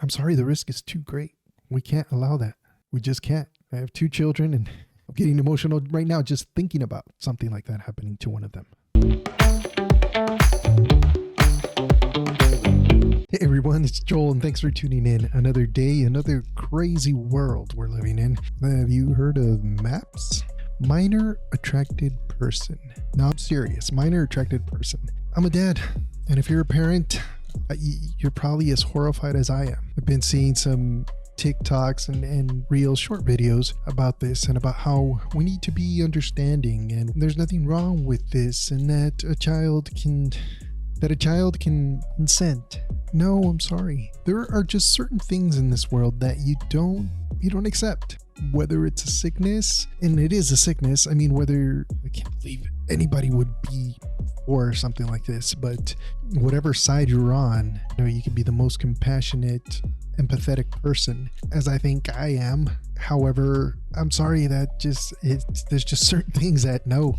I'm sorry, the risk is too great. We can't allow that. We just can't. I have 2 children and I'm getting emotional right now just thinking about something like that happening to one of them. Hey everyone, it's Joel and thanks for tuning in. Another day, another crazy world we're living in. Have you heard of MAPS? Minor Attracted Person. No, I'm serious. Minor Attracted Person. I'm a dad, and if you're a parent, you're probably as horrified as I am. I've been seeing some TikToks and real short videos about this and about how we need to be understanding and there's nothing wrong with this and that a child can consent. No, I'm sorry. There are just certain things in this world that you don't accept. Whether it's a sickness, and it is a sickness. I mean, I can't believe anybody would be for something like this, but whatever side you're on, you can be the most compassionate, empathetic person, as I think I am. However, I'm sorry that there's just certain things that no.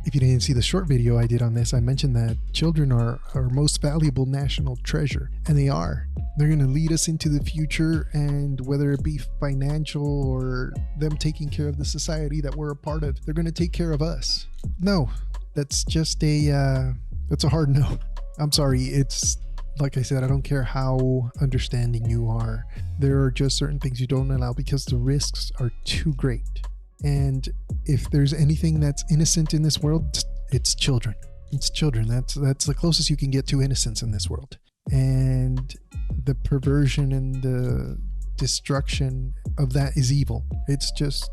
If you didn't see the short video I did on this, I mentioned that children are our most valuable national treasure, and they are. They're going to lead us into the future, and whether it be financial or them taking care of the society that we're a part of, they're going to take care of us. No, that's just that's a hard no. I'm sorry. It's like I said, I don't care how understanding you are. There are just certain things you don't allow because the risks are too great. And if there's anything that's innocent in this world, it's children. It's children. That's the closest you can get to innocence in this world. And the perversion and the destruction of that is evil. It's just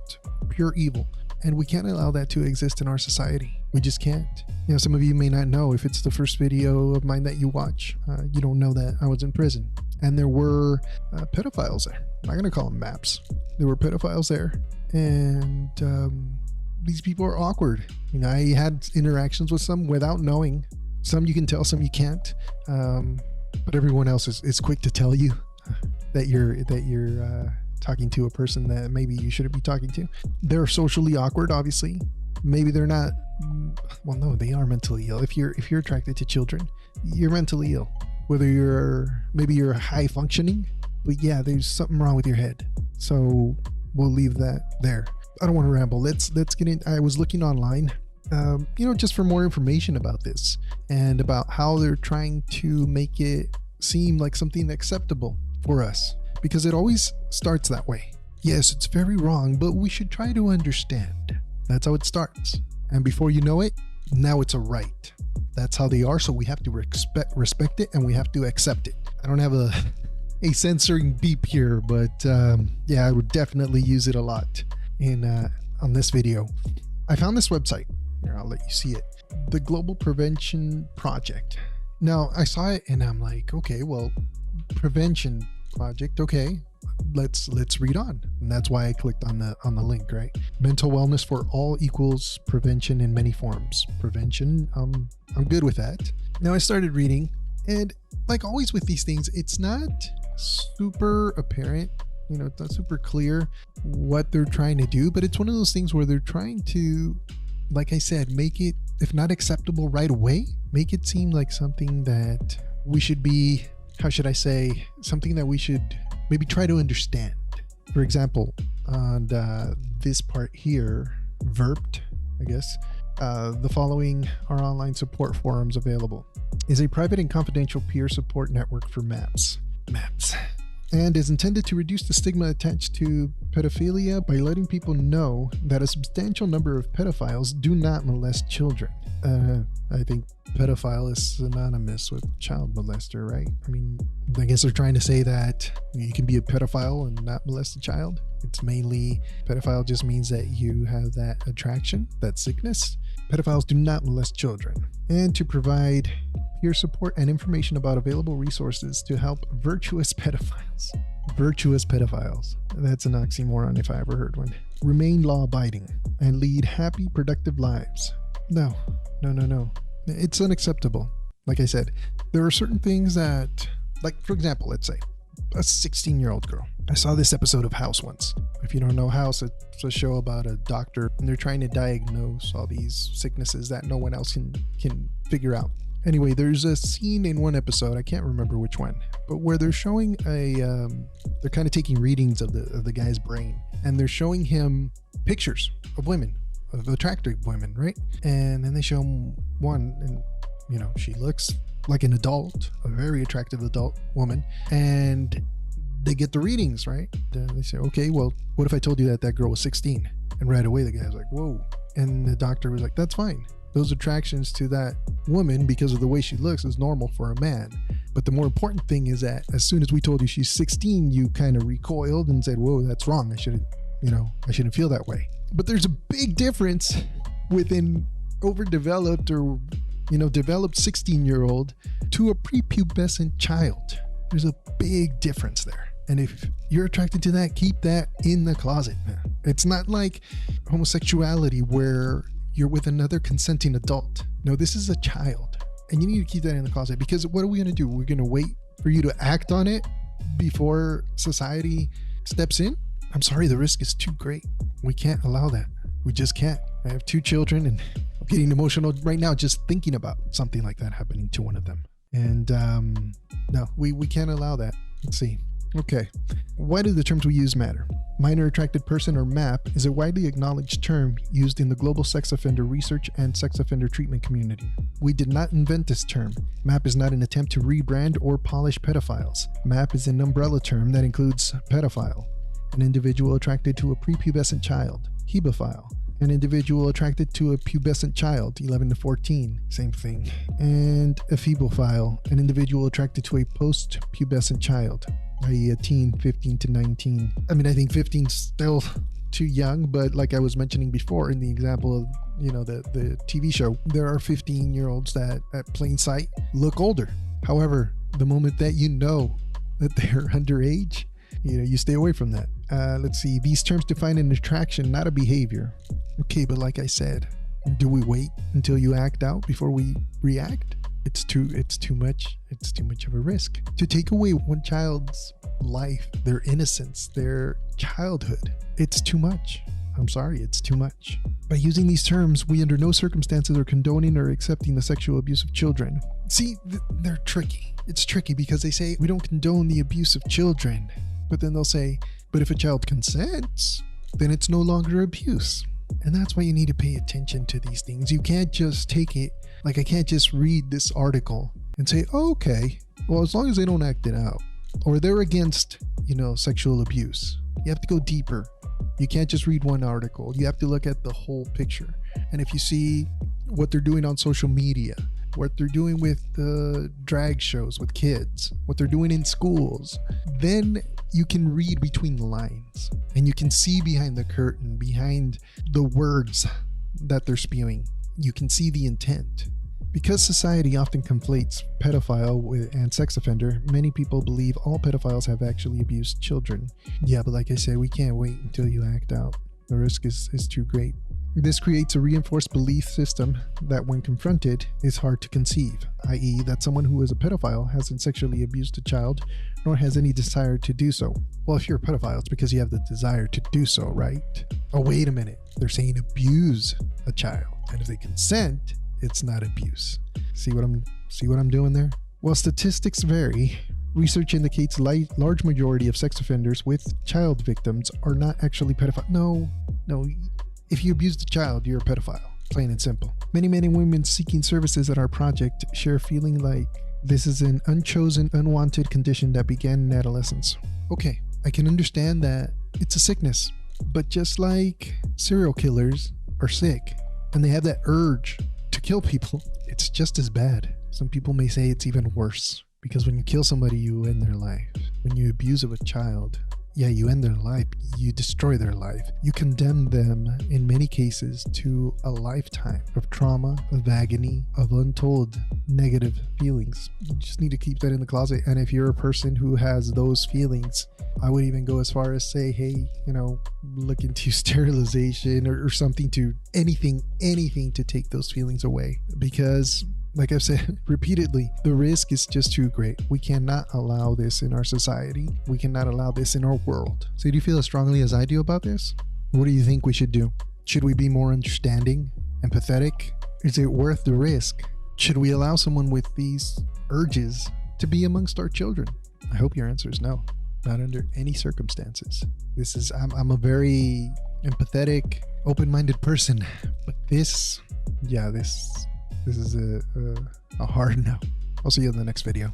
pure evil. And we can't allow that to exist in our society. We just can't. Some of you may not know, if it's the first video of mine that you watch, you don't know that I was in prison. And there were pedophiles there. I'm not going to call them MAPS. There were pedophiles there. And these people are awkward. I had interactions with some without knowing. Some you can tell, some you can't. But everyone else is quick to tell you that you're talking to a person that maybe you shouldn't be talking to. They're socially awkward, obviously. Maybe they're not. Well, no, they are mentally ill. If you're attracted to children, you're mentally ill. Whether you're high functioning, but yeah, there's something wrong with your head. So we'll leave that there. I don't want to ramble. Let's get in. I was looking online, just for more information about this and about how they're trying to make it seem like something acceptable for us, because it always starts that way. Yes, it's very wrong, but we should try to understand. That's how it starts. And before you know it, now it's a right. That's how they are. So we have to respect it, and we have to accept it. I don't have a censoring beep here, but I would definitely use it a lot on this video. I found this website. Here, I'll let you see it. The Global Prevention Project. Now, I saw it and I'm like, okay, well, prevention project. Okay, let's read on. And that's why I clicked on the link, right? Mental wellness for all equals prevention in many forms. Prevention, I'm good with that. Now I started reading, and like always with these things, it's not super apparent. It's not super clear what they're trying to do, but it's one of those things where they're trying to, like I said, make it, if not acceptable right away, make it seem like something that we should be, how should I say, something that we should maybe try to understand. For example, on this part here, VERPT, I guess, the following are online support forums available. Is a private and confidential peer support network for MAPS, and is intended to reduce the stigma attached to pedophilia by letting people know that a substantial number of pedophiles do not molest children. I think pedophile is synonymous with child molester, right? I mean, I guess they're trying to say that you can be a pedophile and not molest a child. It's mainly, pedophile just means that you have that attraction, that sickness. Pedophiles do not molest children. And to provide peer support and information about available resources to help virtuous pedophiles. Virtuous pedophiles. That's an oxymoron if I ever heard one. Remain law-abiding and lead happy, productive lives. No. It's unacceptable. Like I said, there are certain things that, like, for example, let's say a 16-year-old girl. I saw this episode of House once. If you don't know House, it's a show about a doctor, and they're trying to diagnose all these sicknesses that no one else can figure out. Anyway, there's a scene in one episode, I can't remember which one, but where they're showing they're kind of taking readings of the guy's brain, and they're showing him pictures of women, of attractive women, right? And then they show him one, and she looks like an adult, a very attractive adult woman, and they get the readings, right? They say, okay, well, what if I told you that girl was 16? And right away the guy's like, whoa. And the doctor was like, that's fine. Those attractions to that woman because of the way she looks is normal for a man. But the more important thing is that as soon as we told you she's 16, you kind of recoiled and said, whoa, that's wrong. I shouldn't feel that way. But there's a big difference with an overdeveloped or, developed 16-year-old to a prepubescent child. There's a big difference there. And if you're attracted to that, keep that in the closet, man. It's not like homosexuality where you're with another consenting adult. No, this is a child. And you need to keep that in the closet, because what are we going to do? We're going to wait for you to act on it before society steps in? I'm sorry, the risk is too great. We can't allow that. We just can't. I have 2 children and I'm getting emotional right now just thinking about something like that happening to one of them. And no, we can't allow that. Let's see. Okay. Why do the terms we use matter? Minor attracted person, or MAP, is a widely acknowledged term used in the global sex offender research and sex offender treatment community. We did not invent this term. MAP is not an attempt to rebrand or polish pedophiles. MAP is an umbrella term that includes pedophile, an individual attracted to a prepubescent child; hebephile, an individual attracted to a pubescent child, 11 to 14, same thing; and ephebophile, an individual attracted to a post-pubescent child, i.e. a teen, 15 to 19. I mean, I think 15 is still too young, but like I was mentioning before in the example of, the TV show, there are 15-year-olds that at plain sight look older. However, the moment that you know that they're underage, you stay away from that. Let's see. These terms define an attraction, not a behavior. Okay, but like I said, do we wait until you act out before we react? It's too much. It's too much of a risk. To take away one child's life, their innocence, their childhood, it's too much. I'm sorry, it's too much. By using these terms, we under no circumstances are condoning or accepting the sexual abuse of children. See, they're tricky. It's tricky because they say we don't condone the abuse of children, but then they'll say, but if a child consents, then it's no longer abuse. And that's why you need to pay attention to these things. You can't just take it, like I can't just read this article and say, oh, okay, well, as long as they don't act it out, or they're against, sexual abuse. You have to go deeper. You can't just read one article. You have to look at the whole picture. And if you see what they're doing on social media, what they're doing with drag shows with kids, what they're doing in schools, then you can read between the lines and you can see behind the curtain, behind the words that they're spewing. You can see the intent. Because society often conflates pedophile and sex offender, many people believe all pedophiles have actually abused children. Yeah, but like I said, we can't wait until you act out. The risk is too great. This creates a reinforced belief system that when confronted is hard to conceive, i.e. that someone who is a pedophile hasn't sexually abused a child nor has any desire to do so. Well, if you're a pedophile, it's because you have the desire to do so, right? Oh, wait a minute. They're saying abuse a child. And if they consent, it's not abuse. See what I'm doing there? While statistics vary, research indicates large majority of sex offenders with child victims are not actually pedophiles. No. If you abused a child, you're a pedophile. Plain and simple. Many men and women seeking services at our project share feeling like this is an unchosen, unwanted condition that began in adolescence. Okay, I can understand that it's a sickness, but just like serial killers are sick and they have that urge to kill people, it's just as bad. Some people may say it's even worse, because when you kill somebody, you end their life. When you abuse of a child, yeah, you end their life, you destroy their life. You condemn them, in many cases, to a lifetime of trauma, of agony, of untold negative feelings. You just need to keep that in the closet. And if you're a person who has those feelings, I would even go as far as say, hey, look into sterilization or something, to anything to take those feelings away. Because like I've said repeatedly, the risk is just too great. We cannot allow this in our society. We cannot allow this in our world. So do you feel as strongly as I do about this? What do you think we should do? Should we be more understanding, empathetic? Is it worth the risk Should we allow someone with these urges to be amongst our children? I hope your answer is no, not under any circumstances. I'm a very empathetic, open-minded person, but this is a hard no. I'll see you in the next video.